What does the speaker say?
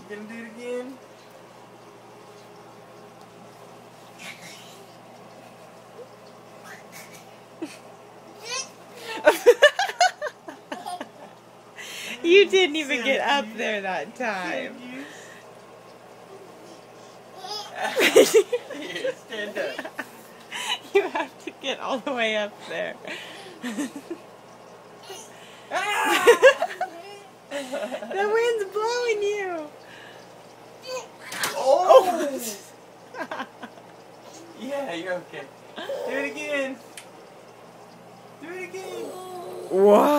gonna do it again? You didn't even get up there that time. Here, stand up. You have to get all the way up there. The wind's blowing you. Oh! Yeah, you're okay. Do it again. Do it again. Wow.